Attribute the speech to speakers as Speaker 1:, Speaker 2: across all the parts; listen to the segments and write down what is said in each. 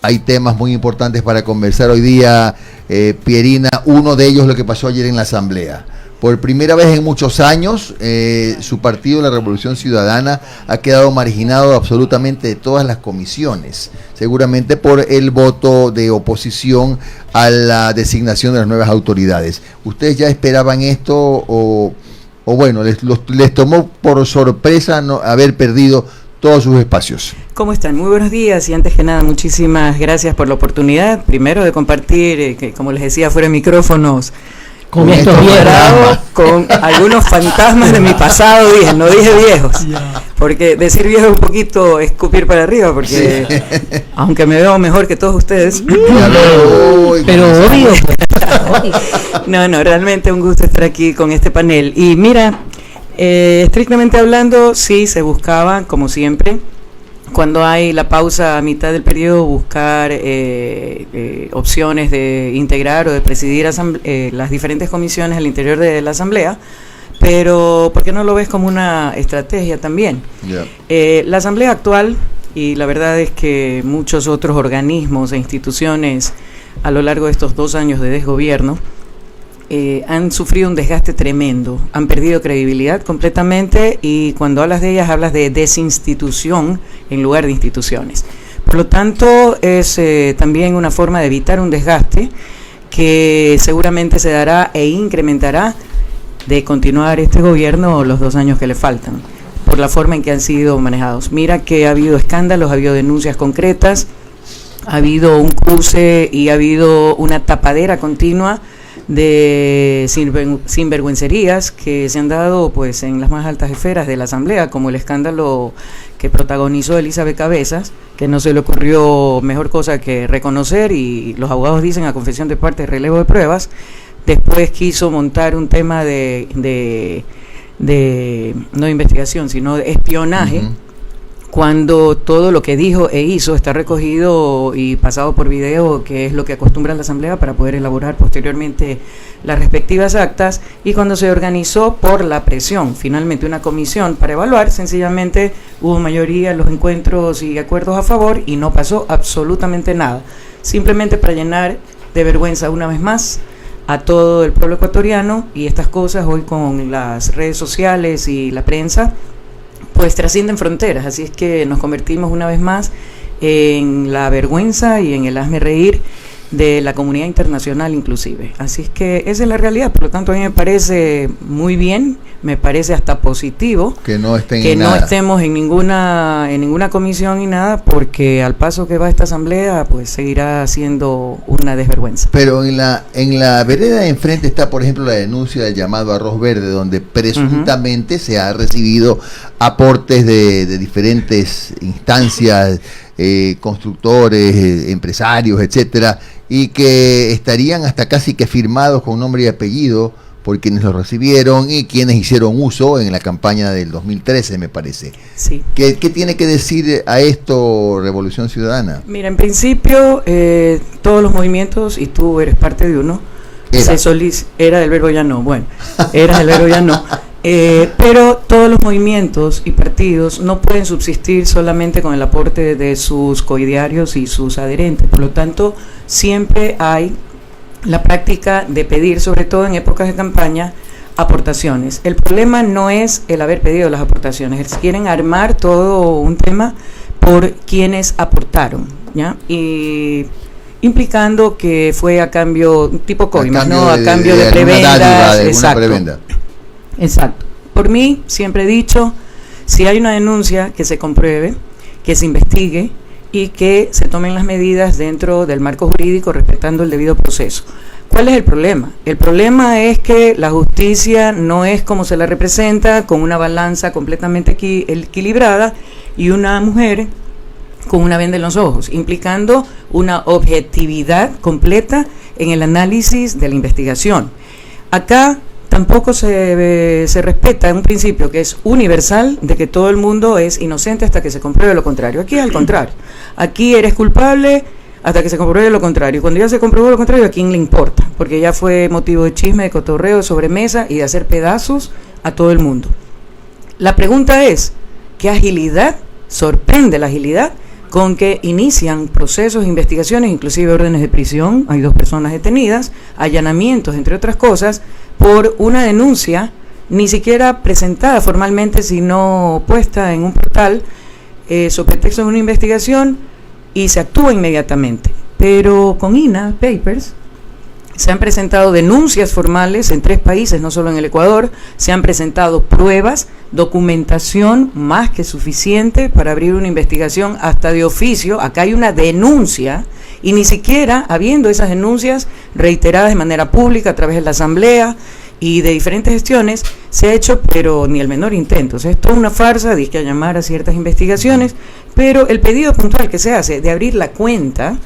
Speaker 1: Hay temas muy importantes para conversar hoy día, Pierina. Uno de ellos lo que pasó ayer en la Asamblea. Por primera vez en muchos años, su partido, la Revolución Ciudadana, ha quedado marginado absolutamente de todas las comisiones, seguramente por el voto de oposición a la designación de las nuevas autoridades. ¿Ustedes ya esperaban esto o bueno, les tomó por sorpresa no haber perdido todos sus espacios?
Speaker 2: ¿Cómo están? Muy buenos días y antes que nada muchísimas gracias por la oportunidad, primero de compartir, que como les decía fuera de micrófonos, con estos viejos, con algunos fantasmas de mi pasado, no dije viejos, porque decir viejo es un poquito escupir para arriba, porque sí, aunque me veo mejor que todos ustedes, pero obvio. No, realmente un gusto estar aquí con este panel. Y mira, estrictamente hablando, sí se buscaba, como siempre, cuando hay la pausa a mitad del periodo, buscar opciones de integrar o de presidir las diferentes comisiones al interior de la Asamblea, pero ¿por qué no lo ves como una estrategia también? Yeah. La Asamblea actual, y la verdad es que muchos otros organismos e instituciones a lo largo de estos 2 años de desgobierno, han sufrido un desgaste tremendo, han perdido credibilidad completamente y cuando hablas de ellas hablas de desinstitución en lugar de instituciones. Por lo tanto, es también una forma de evitar un desgaste que seguramente se dará e incrementará de continuar este gobierno los 2 años que le faltan, por la forma en que han sido manejados. Mira que ha habido escándalos, ha habido denuncias concretas, ha habido un cruce y ha habido una tapadera continua de sinvergüencerías que se han dado pues en las más altas esferas de la Asamblea, como el escándalo que protagonizó Elizabeth Cabezas, que no se le ocurrió mejor cosa que reconocer, y los abogados dicen a confesión de parte, relevo de pruebas. Después quiso montar un tema de no investigación, sino de espionaje, cuando todo lo que dijo e hizo está recogido y pasado por video, que es lo que acostumbra la Asamblea para poder elaborar posteriormente las respectivas actas, y cuando se organizó por la presión, finalmente una comisión para evaluar, sencillamente hubo mayoría en los encuentros y acuerdos a favor y no pasó absolutamente nada, simplemente para llenar de vergüenza una vez más a todo el pueblo ecuatoriano. Y estas cosas hoy con las redes sociales y la prensa pues trascienden fronteras, así es que nos convertimos una vez más en la vergüenza y en el hazme reír de la comunidad internacional inclusive. Así es que esa es la realidad. Por lo tanto, a mí me parece muy bien, me parece hasta positivo que no estemos en ninguna comisión ni nada, porque al paso que va esta Asamblea pues seguirá siendo una desvergüenza.
Speaker 1: Pero en la vereda de enfrente está, por ejemplo, la denuncia del llamado Arroz Verde, donde presuntamente se ha recibido aportes de diferentes instancias, constructores, empresarios, etcétera, y que estarían hasta casi que firmados con nombre y apellido por quienes los recibieron y quienes hicieron uso en la campaña del 2013, me parece. Sí. ¿Qué tiene que decir a esto Revolución Ciudadana?
Speaker 2: Mira, en principio, todos los movimientos, y tú eres parte de uno, era del verbo ya no, bueno, era del verbo ya no. Pero todos los movimientos y partidos no pueden subsistir solamente con el aporte de sus coidearios y sus adherentes. Por lo tanto, siempre hay la práctica de pedir, sobre todo en épocas de campaña, aportaciones. El problema no es el haber pedido las aportaciones, quieren armar todo un tema por quienes aportaron, ¿ya? Y implicando que fue a cambio, tipo coimas, ¿no? A cambio de prebendas, exacto. Exacto. Por mí, siempre he dicho, si hay una denuncia, que se compruebe, que se investigue y que se tomen las medidas dentro del marco jurídico respetando el debido proceso. ¿Cuál es el problema? El problema es que la justicia no es como se la representa, con una balanza completamente equilibrada y una mujer con una venda en los ojos, implicando una objetividad completa en el análisis de la investigación. Acá tampoco se respeta un principio que es universal, de que todo el mundo es inocente hasta que se compruebe lo contrario. Aquí es al contrario. Aquí eres culpable hasta que se compruebe lo contrario. Cuando ya se comprobó lo contrario, ¿a quién le importa? Porque ya fue motivo de chisme, de cotorreo, de sobremesa y de hacer pedazos a todo el mundo. La pregunta es, ¿qué agilidad sorprende la agilidad con que inician procesos, investigaciones, inclusive órdenes de prisión. Hay 2 personas detenidas, allanamientos, entre otras cosas, por una denuncia ni siquiera presentada formalmente, sino puesta en un portal sobre texto de una investigación, y se actúa inmediatamente. Pero con INAH Papers se han presentado denuncias formales en 3 países, no solo en el Ecuador, se han presentado pruebas, documentación más que suficiente para abrir una investigación hasta de oficio. Acá hay una denuncia, y ni siquiera habiendo esas denuncias reiteradas de manera pública a través de la Asamblea y de diferentes gestiones, se ha hecho pero ni el menor intento. O sea, esto es una farsa, dice, a llamar a ciertas investigaciones, pero el pedido puntual que se hace de abrir la cuenta,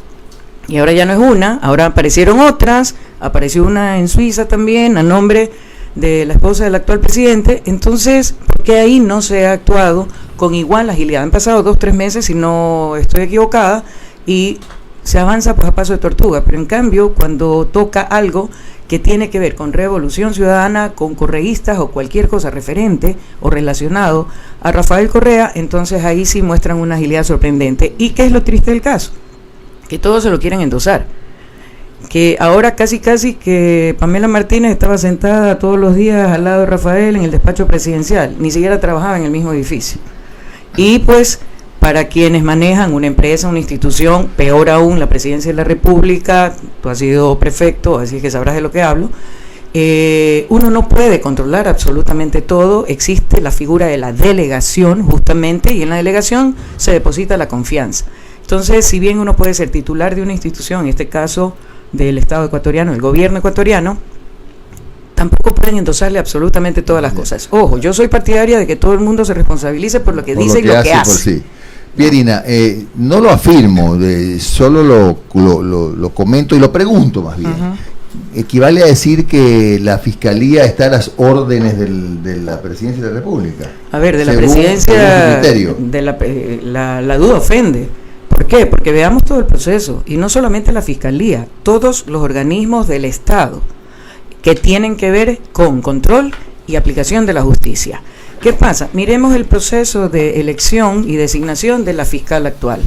Speaker 2: y ahora ya no es una, ahora aparecieron otras, apareció una en Suiza también, a nombre de la esposa del actual presidente. Entonces, ¿por qué ahí no se ha actuado con igual agilidad? Han pasado 2-3 meses, si no estoy equivocada, y se avanza pues a paso de tortuga, pero en cambio, cuando toca algo que tiene que ver con Revolución Ciudadana, con correístas o cualquier cosa referente o relacionado a Rafael Correa, entonces ahí sí muestran una agilidad sorprendente. ¿Y qué es lo triste del caso? Que todos se lo quieren endosar, que ahora casi que Pamela Martínez estaba sentada todos los días al lado de Rafael en el despacho presidencial, ni siquiera trabajaba en el mismo edificio. Y pues para quienes manejan una empresa, una institución, peor aún la Presidencia de la República, tú has sido prefecto, así que sabrás de lo que hablo, uno no puede controlar absolutamente todo. Existe la figura de la delegación justamente, y en la delegación se deposita la confianza. Entonces, si bien uno puede ser titular de una institución, en este caso del Estado ecuatoriano, el gobierno ecuatoriano, tampoco pueden endosarle absolutamente todas las cosas. Ojo, yo soy partidaria de que todo el mundo se responsabilice por lo que dice y lo que hace.
Speaker 1: Sí. Pierina, no lo afirmo, solo lo comento y lo pregunto más bien. ¿Equivale a decir que la Fiscalía está a las órdenes de la Presidencia de la República?
Speaker 2: A ver, de la Presidencia, la duda ofende. ¿Por qué? Porque veamos todo el proceso, y no solamente la Fiscalía, todos los organismos del Estado que tienen que ver con control y aplicación de la justicia. ¿Qué pasa? Miremos el proceso de elección y designación de la fiscal actual.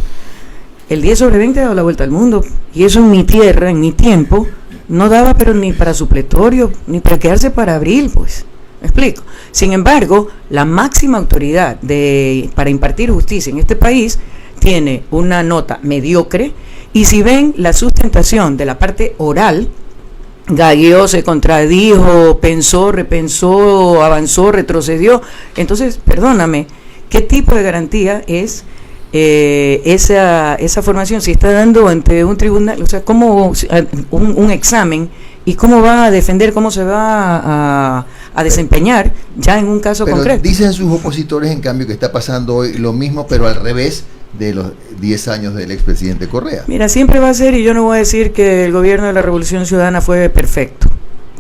Speaker 2: El 10/20 ha dado la vuelta al mundo, y eso en mi tierra, en mi tiempo, no daba pero ni para supletorio, ni para quedarse para abril, pues. ¿Me explico? Sin embargo, la máxima autoridad para impartir justicia en este país tiene una nota mediocre, y si ven la sustentación de la parte oral, gagueó, se contradijo, pensó, repensó, avanzó, retrocedió. Entonces, perdóname, ¿qué tipo de garantía es esa formación si está dando ante un tribunal? O sea, ¿cómo un examen? ¿Y cómo va a defender, cómo se va a desempeñar ya en un caso concreto?
Speaker 1: Dicen sus opositores, en cambio, que está pasando hoy lo mismo, pero al revés de los 10 años del expresidente Correa.
Speaker 2: Mira, siempre va a ser, y yo no voy a decir que el gobierno de la Revolución Ciudadana fue perfecto.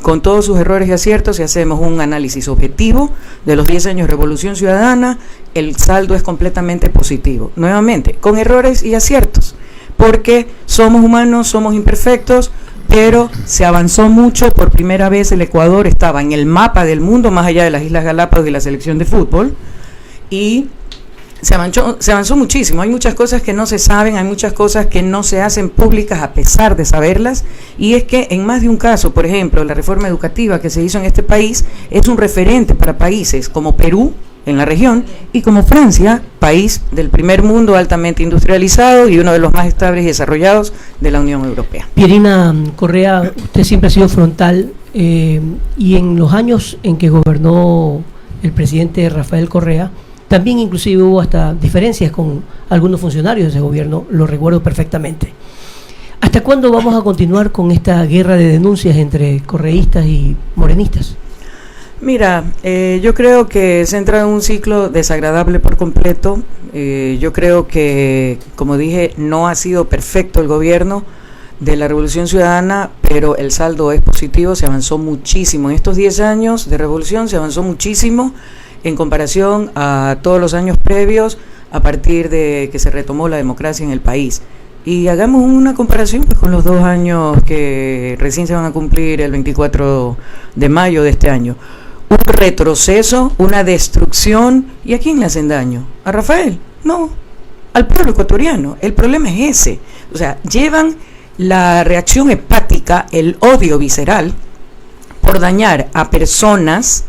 Speaker 2: Con todos sus errores y aciertos, si hacemos un análisis objetivo de los 10 años de Revolución Ciudadana, el saldo es completamente positivo. Nuevamente, con errores y aciertos, porque somos humanos, somos imperfectos, pero se avanzó mucho. Por primera vez el Ecuador estaba en el mapa del mundo, más allá de las Islas Galápagos y la selección de fútbol, y se avanzó muchísimo. Hay muchas cosas que no se saben, hay muchas cosas que no se hacen públicas a pesar de saberlas, y es que en más de un caso, por ejemplo, la reforma educativa que se hizo en este país es un referente para países como Perú, en la región, y como Francia, país del primer mundo altamente industrializado y uno de los más estables y desarrollados de la Unión Europea.
Speaker 3: Pierina Correa, usted siempre ha sido frontal, y en los años en que gobernó el presidente Rafael Correa, también inclusive hubo hasta diferencias con algunos funcionarios de ese gobierno, lo recuerdo perfectamente. ¿Hasta cuándo vamos a continuar con esta guerra de denuncias entre correístas y morenistas?
Speaker 2: Mira, yo creo que se entra en un ciclo desagradable por completo. Yo creo que, como dije, no ha sido perfecto el gobierno de la Revolución Ciudadana, pero el saldo es positivo, se avanzó muchísimo. En estos 10 años de revolución se avanzó muchísimo en comparación a todos los años previos, a partir de que se retomó la democracia en el país. Y hagamos una comparación pues, con los 2 años que recién se van a cumplir el 24 de mayo de este año. un retroceso, una destrucción. ¿Y a quién le hacen daño? ¿A Rafael? No, al pueblo ecuatoriano. El problema es ese. O sea, llevan la reacción hepática, el odio visceral, por dañar a personas,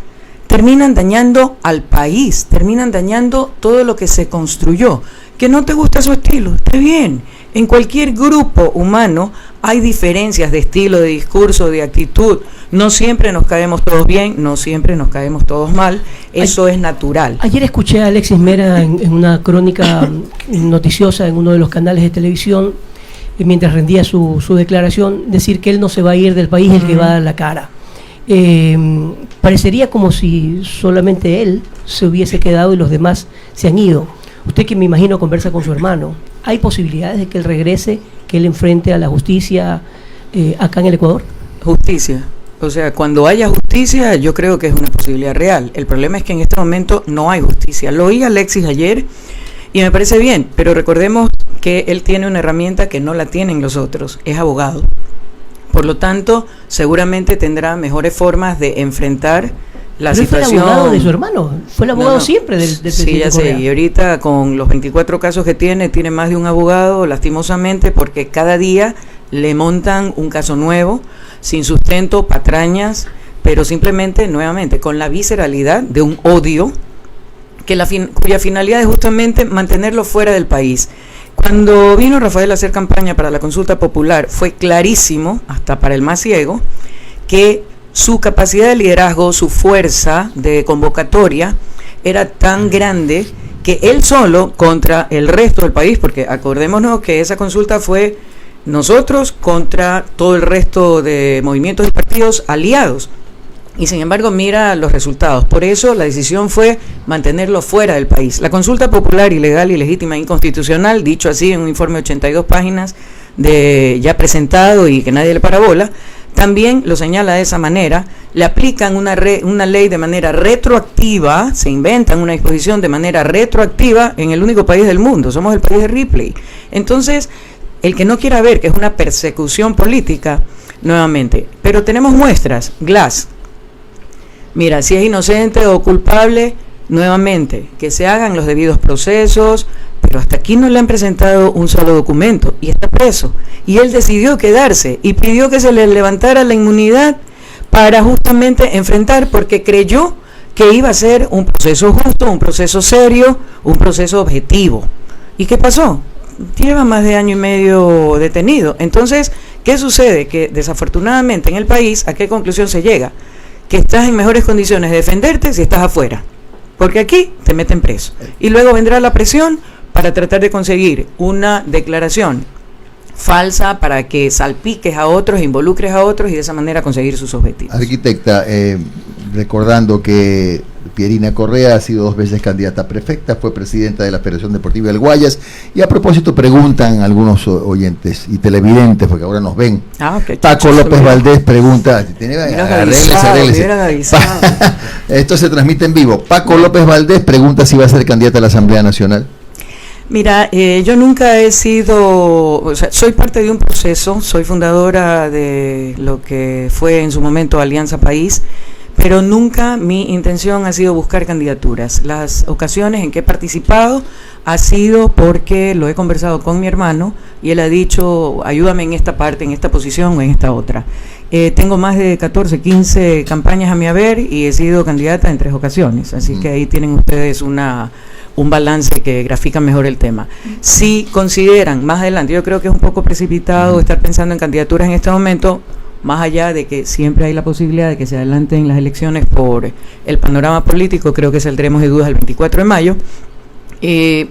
Speaker 2: terminan dañando al país, terminan dañando todo lo que se construyó. Que no te gusta su estilo, está bien. En cualquier grupo humano hay diferencias de estilo, de discurso, de actitud. No siempre nos caemos todos bien, no siempre nos caemos todos mal. Eso es natural.
Speaker 3: Ayer escuché a Alexis Mera en una crónica noticiosa en uno de los canales de televisión, mientras rendía su declaración, decir que él no se va a ir del país, el que va a dar la cara. Parecería como si solamente él se hubiese quedado y los demás se han ido. Usted, que me imagino conversa con su hermano, ¿hay posibilidades de que él regrese, que él enfrente a la justicia acá en el Ecuador?
Speaker 2: Justicia. O sea, cuando haya justicia, yo creo que es una posibilidad real. El problema es que en este momento no hay justicia. Lo oí a Alexis ayer y me parece bien, pero recordemos que él tiene una herramienta que no la tienen los otros, es abogado. Por lo tanto, seguramente tendrá mejores formas de enfrentar la situación.
Speaker 3: Fue el abogado de su hermano, fue el abogado siempre del
Speaker 2: sí, ya sé, y ahorita con los 24 casos que tiene más de un abogado, lastimosamente, porque cada día le montan un caso nuevo, sin sustento, patrañas, pero simplemente, nuevamente, con la visceralidad de un odio, cuya finalidad es justamente mantenerlo fuera del país. Cuando vino Rafael a hacer campaña para la consulta popular, fue clarísimo, hasta para el más ciego, que su capacidad de liderazgo, su fuerza de convocatoria era tan grande que él solo contra el resto del país, porque acordémonos que esa consulta fue nosotros contra todo el resto de movimientos y partidos aliados, y sin embargo mira los resultados. Por eso la decisión fue mantenerlo fuera del país. La consulta popular, ilegal, ilegítima, inconstitucional, dicho así en un informe de 82 páginas ya presentado y que nadie le para bola, también lo señala de esa manera. Le aplican una ley de manera retroactiva, se inventan una disposición de manera retroactiva en el único país del mundo, somos el país de Ripley. Entonces, el que no quiera ver que es una persecución política, nuevamente, pero tenemos muestras. Glass, mira, si es inocente o culpable, nuevamente, que se hagan los debidos procesos, pero hasta aquí no le han presentado un solo documento y está preso. Y él decidió quedarse y pidió que se le levantara la inmunidad para justamente enfrentar, porque creyó que iba a ser un proceso justo, un proceso serio, un proceso objetivo. ¿Y qué pasó? Lleva más de año y medio detenido. Entonces, ¿qué sucede? Que desafortunadamente en el país, ¿a qué conclusión se llega? Que estás en mejores condiciones de defenderte si estás afuera, porque aquí te meten preso. Y luego vendrá la presión para tratar de conseguir una declaración falsa para que salpiques a otros, involucres a otros y de esa manera conseguir sus objetivos.
Speaker 1: Arquitecta, recordando que Pierina Correa ha sido 2 veces candidata a prefecta, fue presidenta de la Federación Deportiva del Guayas, y a propósito preguntan algunos oyentes y televidentes, porque ahora nos ven. Paco López Valdés pregunta, esto se transmite en vivo. Paco López Valdés pregunta si va a ser candidata a la Asamblea Nacional.
Speaker 2: Mira, yo nunca he sido, o sea, soy parte de un proceso, soy fundadora de lo que fue en su momento Alianza País, pero nunca mi intención ha sido buscar candidaturas. Las ocasiones en que he participado ha sido porque lo he conversado con mi hermano y él ha dicho, ayúdame en esta parte, en esta posición o en esta otra. Tengo más de 14, 15 campañas a mi haber y he sido candidata en 3 ocasiones, así que ahí tienen ustedes un balance que grafica mejor el tema. Si consideran más adelante, yo creo que es un poco precipitado estar pensando en candidaturas en este momento, más allá de que siempre hay la posibilidad de que se adelanten las elecciones por el panorama político, creo que saldremos de dudas el 24 de mayo. Yo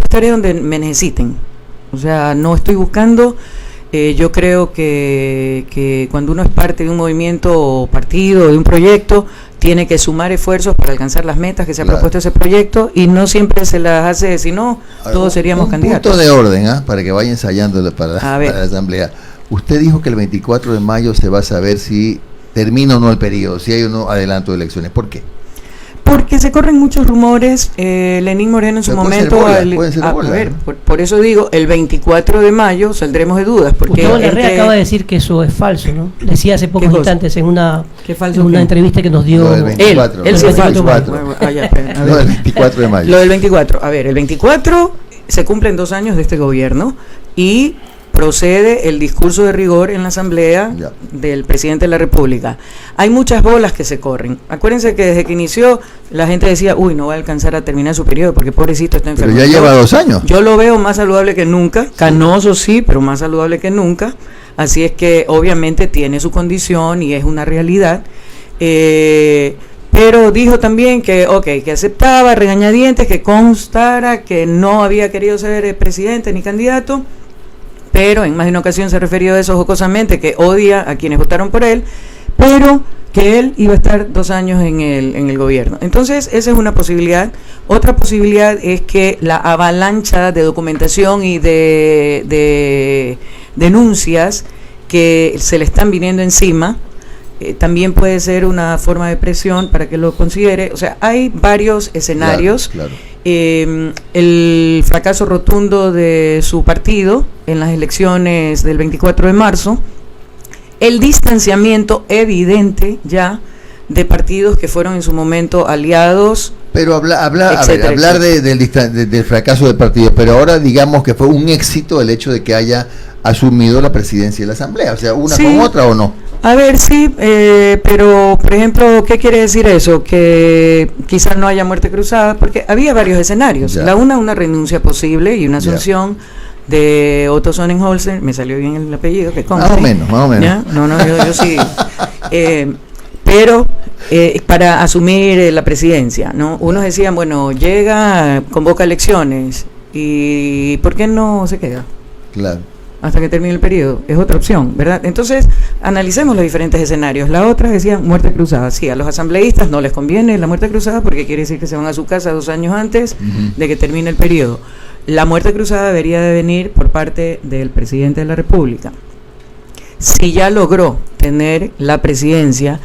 Speaker 2: estaré donde me necesiten, o sea, no estoy buscando. Yo creo que cuando uno es parte de un movimiento o partido, de un proyecto, tiene que sumar esfuerzos para alcanzar las metas que se ha propuesto ese proyecto, y no siempre se las hace, si no, todos seríamos candidatos.
Speaker 1: Punto de orden, para que vaya ensayándolo para la Asamblea. Usted dijo que el 24 de mayo se va a saber si termina o no el periodo, si hay o no adelanto de elecciones. ¿Por qué?
Speaker 2: Porque se corren muchos rumores. Lenín Moreno en su momento. A ver, por eso digo, el 24 de mayo saldremos de dudas. Porque
Speaker 3: Gustavo Larrea acaba de decir que eso es falso, ¿no? Decía hace pocos instantes en una entrevista que nos dio.
Speaker 1: Lo del 24.
Speaker 2: Él sí es falso.
Speaker 1: Lo del 24 de mayo.
Speaker 2: Lo del 24. A ver, el 24 se cumplen 2 años de este gobierno y procede el discurso de rigor en la Asamblea del presidente de la República. Hay muchas bolas que se corren. Acuérdense que desde que inició la gente decía, uy, no va a alcanzar a terminar su periodo porque pobrecito está enfermo.
Speaker 1: Pero ya lleva 2 años.
Speaker 2: Yo lo veo más saludable que nunca, canoso sí, pero más saludable que nunca. Así es que obviamente tiene su condición y es una realidad. Pero dijo también que aceptaba regañadientes, que constara que no había querido ser presidente ni candidato, pero en más de una ocasión se refirió a eso jocosamente, que odia a quienes votaron por él, pero que él iba a estar 2 años en el gobierno. Entonces, esa es una posibilidad. Otra posibilidad es que la avalancha de documentación y de denuncias que se le están viniendo encima, también puede ser una forma de presión para que lo considere. O sea, hay varios escenarios. Claro. El fracaso rotundo de su partido en las elecciones del 24 de marzo, el distanciamiento evidente ya de partidos que fueron en su momento aliados. Pero hablar del fracaso del partido, pero ahora digamos que fue un éxito el hecho de que haya asumido la presidencia de la Asamblea, o sea, una con otra o no. A ver, sí, pero, por ejemplo, ¿qué quiere decir eso? Que quizás no haya muerte cruzada, porque había varios escenarios. Una renuncia posible y una asunción de Otto Sonnenholzer, me salió bien el apellido, que conste. Más o menos. ¿Ya? No, yo sí. Pero para asumir la presidencia, ¿no? Unos decían, bueno, llega, convoca elecciones, ¿y por qué no se queda? Claro. Hasta que termine el periodo, es otra opción, ¿verdad? Entonces, analicemos los diferentes escenarios. La otra decía muerte cruzada. Sí, a los asambleístas no les conviene la muerte cruzada porque quiere decir que se van a su casa 2 años antes de que termine el periodo. La muerte cruzada debería de venir por parte del presidente de la República. Si ya logró tener la presidencia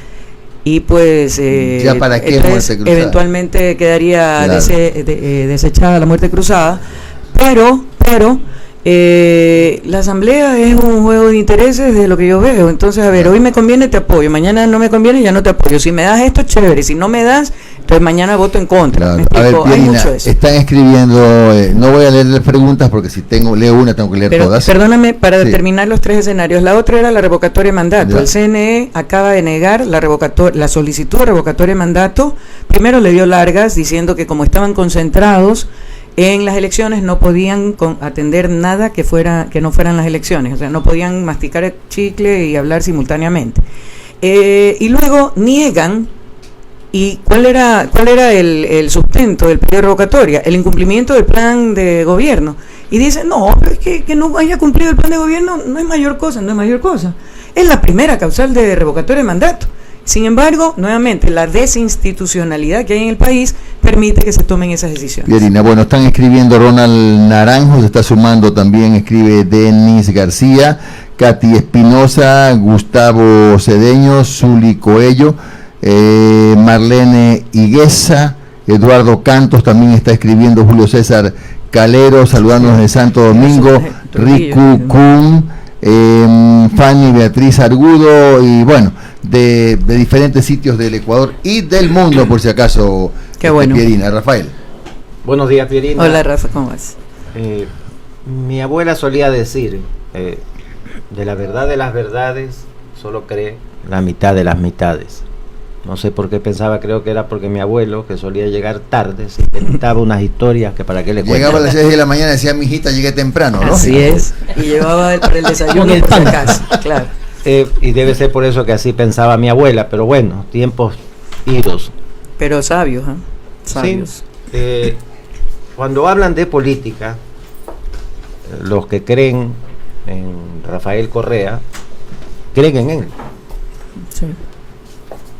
Speaker 2: y pues ¿ya para qué muerte cruzada? Eventualmente quedaría desechada la muerte cruzada, pero la Asamblea es un juego de intereses de lo que yo veo. Entonces, a ver, hoy me conviene, te apoyo, mañana no me conviene, ya no te apoyo. Si me das esto, chévere, si no me das, entonces mañana voto en contra. Claro. A ver, Pierina, hay mucho eso. Están escribiendo, no voy a leer las preguntas porque si leo una tengo que leer todas. Perdóname, para determinar los 3 escenarios. La otra era la revocatoria de mandato. El CNE acaba de negar la solicitud de revocatoria de mandato. Primero le dio largas diciendo que como estaban concentrados en las elecciones no podían atender nada que no fueran las elecciones, o sea, no podían masticar el chicle y hablar simultáneamente. Y luego niegan, ¿y cuál era el sustento del pedido de revocatoria? El incumplimiento del plan de gobierno. Y dicen, no, pero es que no haya cumplido el plan de gobierno no es mayor cosa. Es la primera causal de revocatoria de mandato. Sin embargo, nuevamente, la desinstitucionalidad que hay en el país permite que se tomen esas decisiones. Pierina, bueno, están escribiendo Ronald Naranjo, se está sumando también, escribe Denis García, Katy Espinosa, Gustavo Cedeño, Zuli Coello, Marlene Higuesa, Eduardo Cantos también está escribiendo, Julio César Calero, saludándonos de Santo Domingo, Riku Kun, Fanny Beatriz Argudo y bueno, de diferentes sitios del Ecuador y del mundo, por si acaso. Qué bueno. Pierina. Rafael.
Speaker 4: Buenos días, Pierina.
Speaker 2: Hola, Rafa, ¿cómo vas?
Speaker 4: Mi abuela solía decir, de la verdad de las verdades, solo cree la mitad de las mitades. No sé por qué pensaba, creo que era porque mi abuelo, que solía llegar tarde, se inventaba unas historias que para qué le cuento.
Speaker 1: Llegaba a las 6 de la mañana y decía, mi hijita, llegué temprano, ¿no?
Speaker 2: Así es, y llevaba para el desayuno por si acaso, claro.
Speaker 4: Y debe ser por eso que así pensaba mi abuela, pero bueno, tiempos idos.
Speaker 2: Pero sabios, ¿eh? Sabios.
Speaker 4: Sí. Cuando hablan de política, los que creen en Rafael Correa, creen en él. Sí.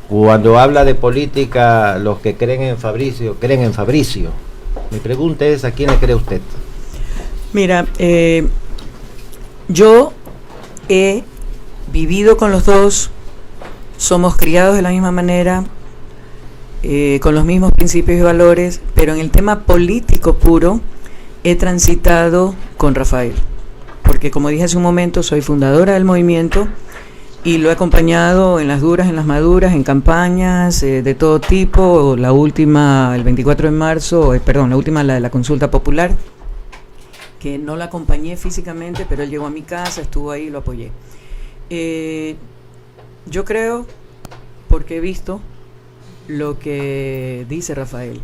Speaker 4: Cuando habla de política, los que creen en Fabricio, creen en Fabricio. Mi pregunta es, ¿a quién le cree usted?
Speaker 2: Mira, yo he vivido con los dos, somos criados de la misma manera, con los mismos principios y valores, pero en el tema político puro he transitado con Rafael, porque como dije hace un momento, soy fundadora del movimiento y lo he acompañado en las duras, en las maduras, en campañas de todo tipo. La última, el 24 de marzo, la última, la de la consulta popular, que no la acompañé físicamente, pero él llegó a mi casa, estuvo ahí y lo apoyé. Yo creo, porque he visto lo que dice Rafael.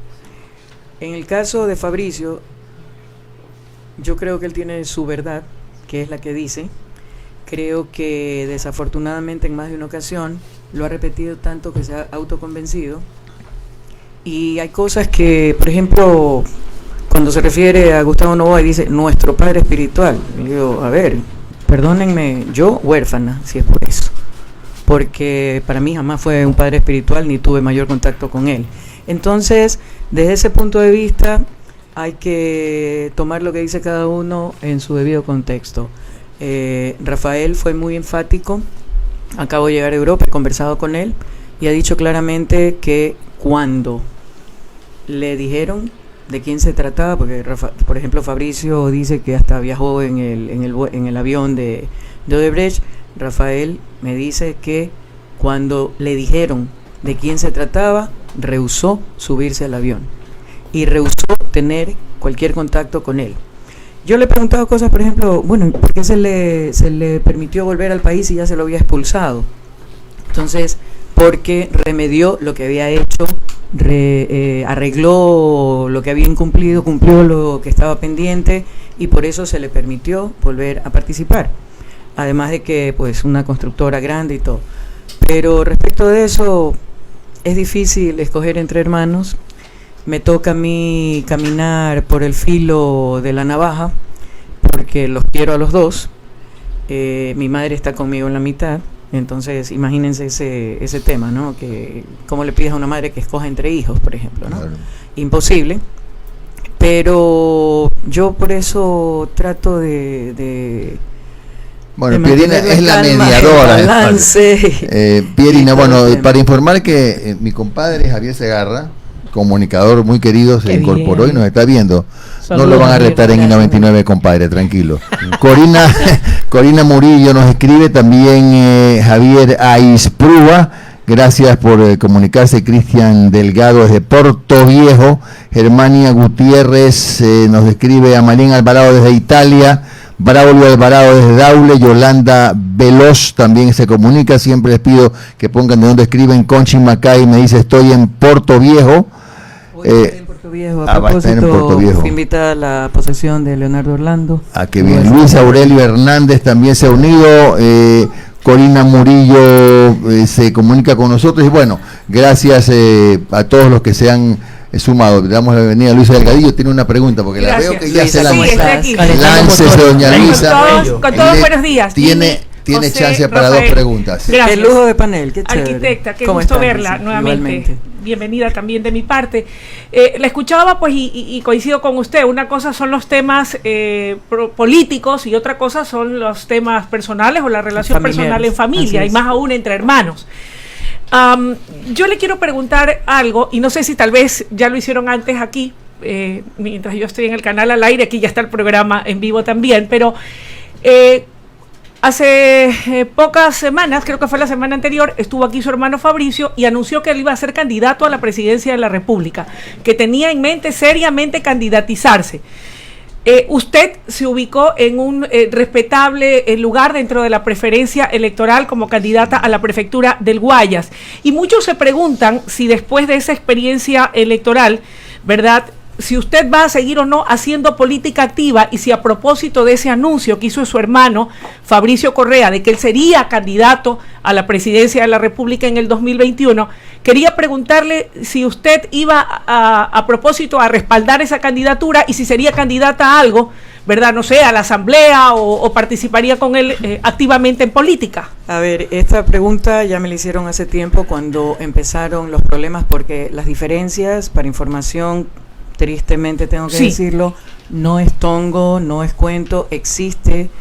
Speaker 2: En el caso de Fabricio, yo creo que él tiene su verdad, que es la que dice. Creo que desafortunadamente en más de una ocasión lo ha repetido tanto que se ha autoconvencido. Y hay cosas que, por ejemplo, cuando se refiere a Gustavo Noboa y dice nuestro padre espiritual, y digo, a ver, perdónenme, yo huérfana, si es por eso, porque para mí jamás fue un padre espiritual ni tuve mayor contacto con él. Entonces, desde ese punto de vista, hay que tomar lo que dice cada uno en su debido contexto. Rafael fue muy enfático, acabo de llegar a Europa, he conversado con él y ha dicho claramente que cuando le dijeron de quién se trataba, porque por ejemplo Fabricio dice que hasta viajó en el avión de Odebrecht. Rafael me dice que cuando le dijeron de quién se trataba, rehusó subirse al avión y rehusó tener cualquier contacto con él. Yo le he preguntado cosas, por ejemplo, bueno, ¿por qué se le permitió volver al país y ya se lo había expulsado? Entonces, porque remedió lo que había hecho, arregló lo que había incumplido, cumplió lo que estaba pendiente y por eso se le permitió volver a participar. Además de que, pues, una constructora grande y todo. Pero respecto de eso, es difícil escoger entre hermanos. Me toca a mí caminar por el filo de la navaja, porque los quiero a los dos. Mi madre está conmigo en la mitad, entonces imagínense ese tema, ¿no? Que cómo le pides a una madre que escoja entre hijos, por ejemplo, ¿no? Claro. Imposible. Pero yo por eso trato de
Speaker 1: bueno, Pierina es la mediadora. Pierina, bueno, para informar que mi compadre Javier Segarra, comunicador muy querido, se incorporó y nos está viendo. Saludos, no lo van a retar en I-99, compadre, tranquilo. Corina Murillo nos escribe también, Javier Aisprúa, gracias por comunicarse. Cristian Delgado desde Porto Viejo. Germania Gutiérrez nos escribe. Amalín Alvarado desde Italia. Braulio Alvarado desde Daule. Yolanda Veloz también se comunica. Siempre les pido que pongan de dónde escriben. Conchi Macay me dice: estoy en Porto Viejo.
Speaker 2: En Puerto Viejo. A propósito, fui invitada a la posesión de Leonardo Orlando.
Speaker 1: Ah, qué bien. Luis Aurelio Hernández también se ha unido. Corina Murillo se comunica con nosotros. Y bueno, gracias a todos los que se han sumado. Le damos la bienvenida a Luisa Delgadillo. Tiene una pregunta, porque gracias. La veo que ya Luisa, se la
Speaker 5: láncese,
Speaker 1: doña Luisa.
Speaker 5: Con todos buenos días.
Speaker 1: Tiene
Speaker 5: José,
Speaker 1: chance para
Speaker 5: Rafael,
Speaker 1: 2 preguntas.
Speaker 2: Gracias. El lujo de panel, qué chévere.
Speaker 5: Arquitecta, qué gusto verla nuevamente. Igualmente. Bienvenida también de mi parte. La escuchaba pues y coincido con usted. Una cosa son los temas políticos y otra cosa son los temas personales o la relación personal en familia y más aún entre hermanos. Yo le quiero preguntar algo y no sé si tal vez ya lo hicieron antes aquí, mientras yo estoy en el canal al aire, aquí ya está el programa en vivo también, pero hace pocas semanas, creo que fue la semana anterior, estuvo aquí su hermano Fabricio y anunció que él iba a ser candidato a la presidencia de la República, que tenía en mente seriamente candidatizarse. Usted se ubicó en un respetable lugar dentro de la preferencia electoral como candidata a la prefectura del Guayas. Y muchos se preguntan si después de esa experiencia electoral, ¿verdad?, si usted va a seguir o no haciendo política activa y si a propósito de ese anuncio que hizo su hermano Fabricio Correa de que él sería candidato a la presidencia de la República en el 2021, quería preguntarle si usted iba a propósito a respaldar esa candidatura y si sería candidata a algo, ¿verdad? No sé, a la asamblea o participaría con él activamente en política.
Speaker 2: A ver, esta pregunta ya me la hicieron hace tiempo cuando empezaron los problemas porque las diferencias, para información, tristemente tengo que decirlo, no es tongo, no es cuento, existe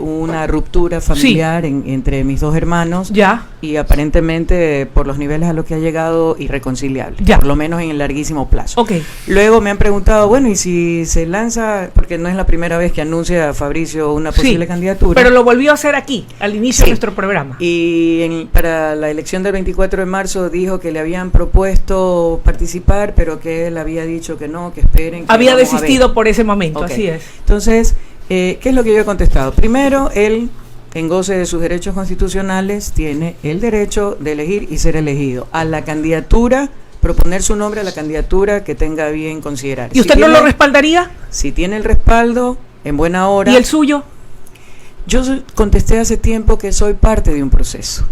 Speaker 2: una ruptura familiar entre mis dos hermanos,
Speaker 5: ya,
Speaker 2: y aparentemente por los niveles a los que ha llegado irreconciliable,
Speaker 5: ya,
Speaker 2: por lo menos en el larguísimo plazo.
Speaker 5: Okay.
Speaker 2: Luego me han preguntado, bueno, y si se lanza, porque no es la primera vez que anuncia Fabricio una posible candidatura.
Speaker 5: Pero lo volvió a hacer aquí, al inicio de nuestro programa.
Speaker 2: Y para la elección del 24 de marzo dijo que le habían propuesto participar, pero que él había dicho que no, que esperen. Que
Speaker 5: había desistido por ese momento, así es.
Speaker 2: Entonces, ¿qué es lo que yo he contestado? Primero, él, en goce de sus derechos constitucionales, tiene el derecho de elegir y ser elegido. A la candidatura, proponer su nombre a la candidatura que tenga bien considerar.
Speaker 5: ¿Y usted no lo respaldaría?
Speaker 2: Si tiene el respaldo, en buena hora.
Speaker 5: ¿Y el suyo?
Speaker 2: Yo contesté hace tiempo que soy parte de un proceso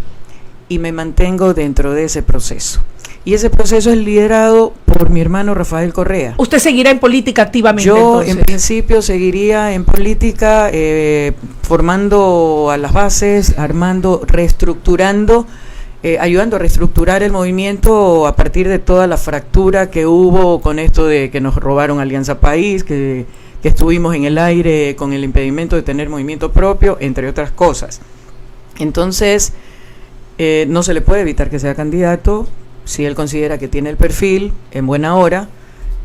Speaker 2: y me mantengo dentro de ese proceso. Y ese proceso es liderado por mi hermano Rafael Correa.
Speaker 5: ¿Usted seguirá en política activamente?
Speaker 2: Yo,
Speaker 5: entonces,
Speaker 2: en principio, seguiría en política, formando a las bases, armando, reestructurando, ayudando a reestructurar el movimiento a partir de toda la fractura que hubo con esto de que nos robaron Alianza País, que estuvimos en el aire con el impedimento de tener movimiento propio, entre otras cosas. Entonces, no se le puede evitar que sea candidato si él considera que tiene el perfil, en buena hora,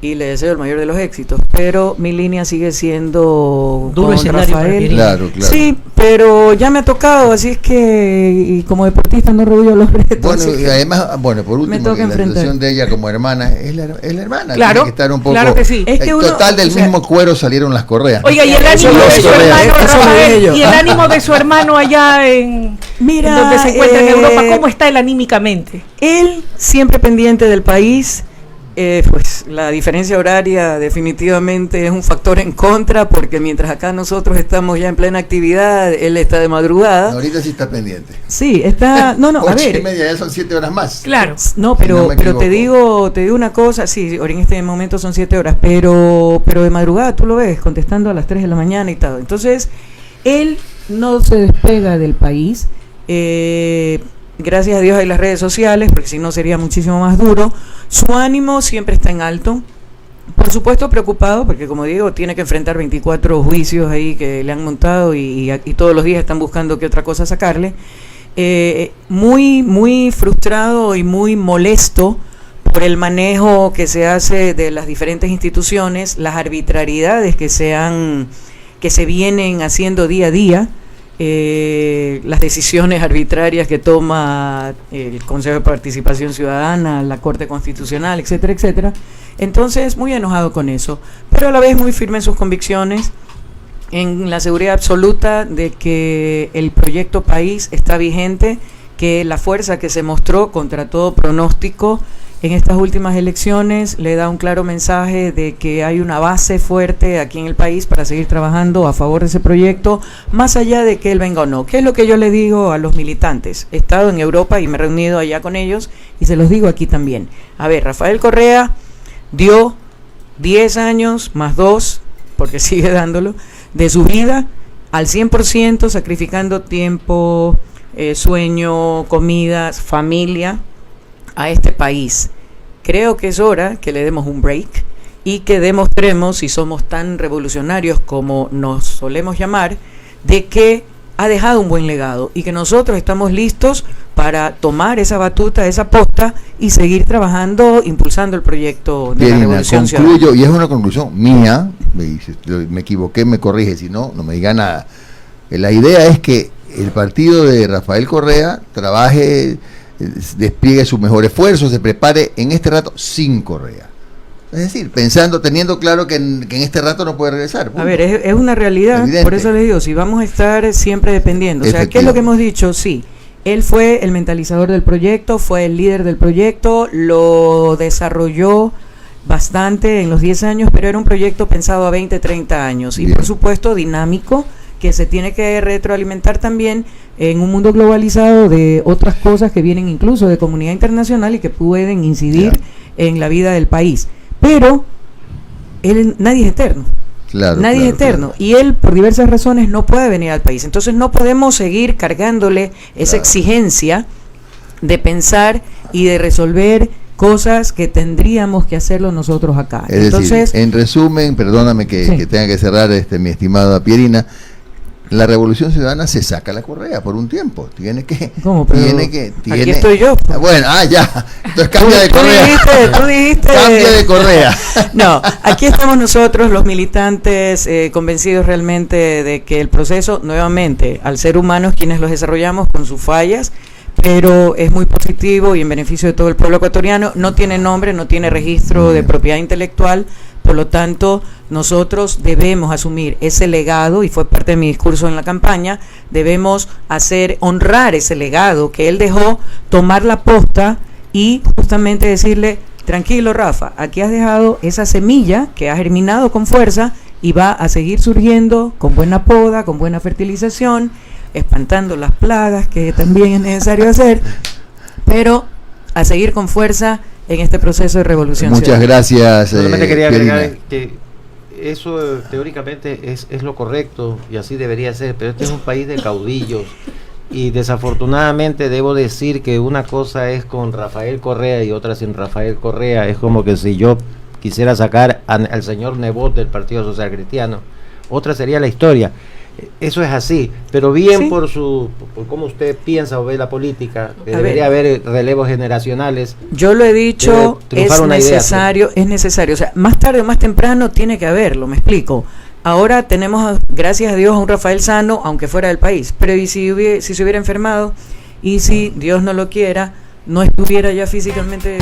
Speaker 2: y le deseo el mayor de los éxitos. Pero mi línea sigue siendo
Speaker 3: duro
Speaker 2: con
Speaker 3: escenario
Speaker 2: Rafael.
Speaker 1: Claro.
Speaker 2: Sí, pero ya me ha tocado, así es que, y como deportista no rehuyo los retos.
Speaker 1: Bueno, y además, por último,
Speaker 2: toca
Speaker 1: la situación de ella como hermana, es la hermana.
Speaker 5: Claro,
Speaker 1: tiene que estar un poco,
Speaker 5: claro que sí.
Speaker 2: Es que uno,
Speaker 1: total, del mismo cuero salieron las correas.
Speaker 5: Oiga, y el ánimo de su hermano, Rafael, y el ánimo de su hermano allá en donde se encuentra en Europa, ¿cómo está él anímicamente?
Speaker 2: Él siempre pendiente del país. Pues la diferencia horaria definitivamente es un factor en contra, porque mientras acá nosotros estamos ya en plena actividad, él está de madrugada.
Speaker 1: No, ahorita sí está pendiente.
Speaker 2: Sí, está, no, a ver.
Speaker 1: 8:30, ya son 7 horas más.
Speaker 5: Claro.
Speaker 2: No, pero te digo en cosa, sí, ahora en este momento son 7 horas, pero de madrugada tú lo ves contestando a las 3 de la mañana y todo. Entonces, él no se despega del país. Gracias a Dios hay las redes sociales, porque si no sería muchísimo más duro. Su ánimo siempre está en alto. Por supuesto preocupado, porque como digo, tiene que enfrentar 24 juicios ahí que le han montado y todos los días están buscando qué otra cosa sacarle. Muy frustrado y muy molesto por el manejo que se hace de las diferentes instituciones, las arbitrariedades que se vienen haciendo día a día. Las decisiones arbitrarias que toma el Consejo de Participación Ciudadana, la Corte Constitucional, etcétera, etcétera. Entonces, muy enojado con eso, pero a la vez muy firme en sus convicciones, en la seguridad absoluta de que el proyecto país está vigente, que la fuerza que se mostró contra todo pronóstico en estas últimas elecciones le da un claro mensaje de que hay una base fuerte aquí en el país para seguir trabajando a favor de ese proyecto, más allá de que él venga o no. ¿Qué es lo que yo le digo a los militantes? He estado en Europa y me he reunido allá con ellos y se los digo aquí también. A ver, Rafael Correa dio 10 años más 2, porque sigue dándolo, de su vida al 100%, sacrificando tiempo, sueño, comidas, familia, a este país. Creo que es hora que le demos un break y que demostremos, si somos tan revolucionarios como nos solemos llamar, de que ha dejado un buen legado y que nosotros estamos listos para tomar esa batuta, esa posta y seguir trabajando, impulsando el proyecto de la Revolución
Speaker 1: Ciudadana.
Speaker 2: Ciudadana.
Speaker 1: Y es una conclusión mía, me equivoqué, me corrige, si no, no me diga nada. La idea es que el partido de Rafael Correa trabaje, despliegue su mejor esfuerzo, se prepare en este rato sin Correa. Es decir, teniendo claro que en este rato no puede regresar. Punto.
Speaker 2: A ver, es una realidad, evidente. Por eso les digo, si vamos a estar siempre dependiendo. O sea, ¿qué es lo que hemos dicho? Sí, él fue el mentalizador del proyecto, fue el líder del proyecto, lo desarrolló bastante en los 10 años, pero era un proyecto pensado a 20, 30 años. Y por supuesto dinámico, que se tiene que retroalimentar también en un mundo globalizado de otras cosas que vienen incluso de comunidad internacional y que pueden incidir en la vida del país. Pero nadie es eterno. Nadie es eterno. Y él, por diversas razones, no puede venir al país. Entonces no podemos seguir cargándole esa exigencia de pensar y de resolver cosas que tendríamos que hacerlo nosotros acá.
Speaker 1: Es decir, en resumen, perdóname que tenga que cerrar, mi estimada Pierina, la Revolución Ciudadana se saca la correa por un tiempo. Tiene que...
Speaker 2: ¿Cómo? Pero aquí estoy yo.
Speaker 1: Bueno, ya. Entonces cambia de correa.
Speaker 2: Tú dijiste.
Speaker 1: Cambia de correa.
Speaker 2: No, aquí estamos nosotros, los militantes, convencidos realmente de que el proceso, nuevamente, al ser humanos quienes los desarrollamos con sus fallas, pero es muy positivo y en beneficio de todo el pueblo ecuatoriano. No tiene nombre, no tiene registro de propiedad intelectual, por lo tanto nosotros debemos asumir ese legado, y fue parte de mi discurso en la campaña. Debemos honrar ese legado que él dejó, tomar la posta y justamente decirle: tranquilo, Rafa, aquí has dejado esa semilla que ha germinado con fuerza y va a seguir surgiendo con buena poda, con buena fertilización, espantando las plagas, que también es necesario hacer, pero a seguir con fuerza en este proceso de revolución.
Speaker 1: Muchas gracias.
Speaker 4: Solamente quería agregar que eso teóricamente es lo correcto y así debería ser, pero este es un país de caudillos y desafortunadamente debo decir que una cosa es con Rafael Correa y otra sin Rafael Correa. Es como que si yo quisiera sacar al señor Nebot del Partido Social Cristiano, otra sería la historia. Eso es así, pero bien, ¿sí? por cómo usted piensa o ve la política, que debería haber relevos generacionales.
Speaker 2: Yo lo he dicho, es necesario, o sea, más tarde o más temprano tiene que haberlo, me explico. Ahora tenemos, gracias a Dios, a un Rafael sano, aunque fuera del país, pero ¿y si se hubiera enfermado? Y si Dios no lo quiera, no estuviera ya físicamente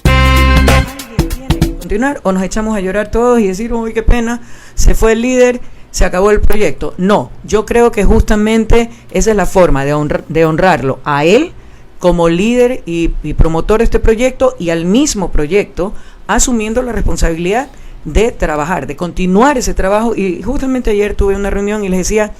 Speaker 2: tiene que continuar, o nos echamos a llorar todos y decir: uy, qué pena, se fue el líder, se acabó el proyecto. No, yo creo que justamente esa es la forma de honrarlo a él como líder y promotor de este proyecto, y al mismo proyecto asumiendo la responsabilidad de trabajar, de continuar ese trabajo. Y justamente ayer tuve una reunión y les decía: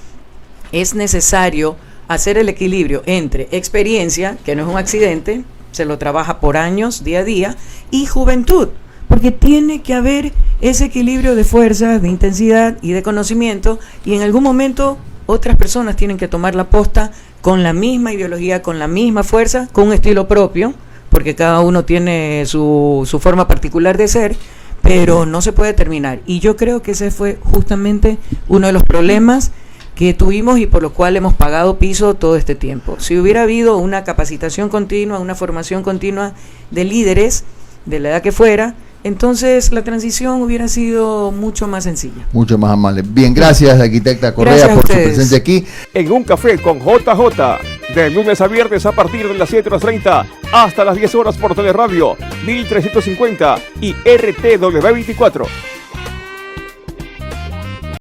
Speaker 2: es necesario hacer el equilibrio entre experiencia, que no es un accidente, se lo trabaja por años, día a día, y juventud, porque tiene que haber ese equilibrio de fuerza, de intensidad y de conocimiento, y en algún momento otras personas tienen que tomar la posta con la misma ideología, con la misma fuerza, con un estilo propio, porque cada uno tiene su forma particular de ser, pero no se puede terminar. Y yo creo que ese fue justamente uno de los problemas que tuvimos y por lo cual hemos pagado piso todo este tiempo. Si hubiera habido una capacitación continua, una formación continua de líderes, de la edad que fuera, entonces la transición hubiera sido mucho más sencilla.
Speaker 1: Mucho más amable. Bien, gracias, arquitecta Correa, por su presencia aquí.
Speaker 6: En Un Café con JJ, de lunes a viernes a partir de las 7:30 hasta las 10 horas por Teleradio 1350 y RTW 24.